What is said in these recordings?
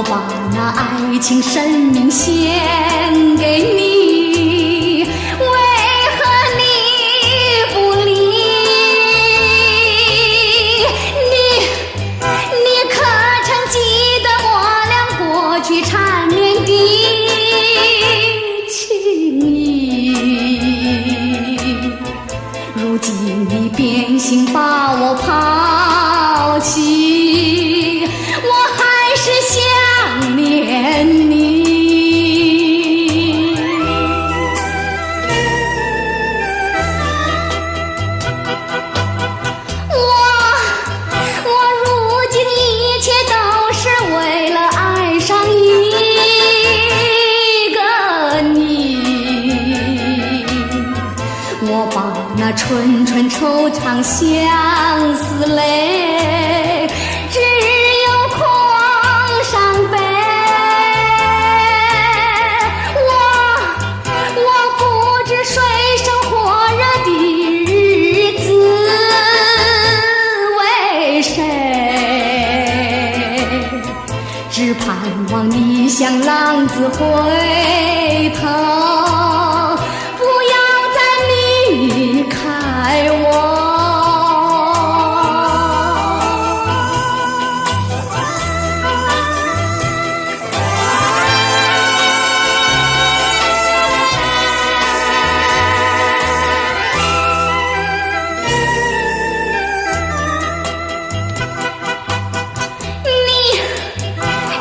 我把那爱情生命献给你，为何你不理？你可曾记得我俩过去缠绵的情谊？如今你变心把我抛弃，我还是想念你。我如今一切都是为了爱上一个你，我把那春春惆怅相思泪，只有空伤悲。我不知水深火热的日子为谁，只盼望你像浪子回头，不要再离开我。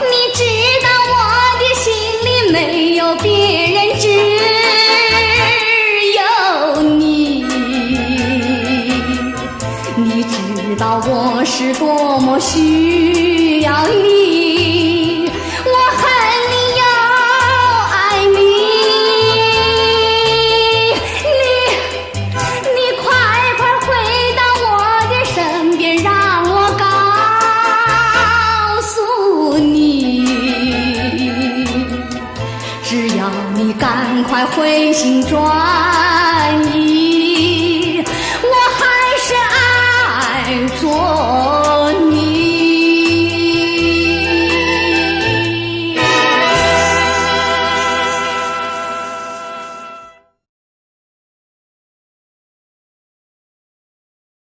你知道我的心里没有别人，只有你。你知道我是多么需要你，我恨你又爱你。你快快回到我的身边，让我告诉你，只要你赶快回心转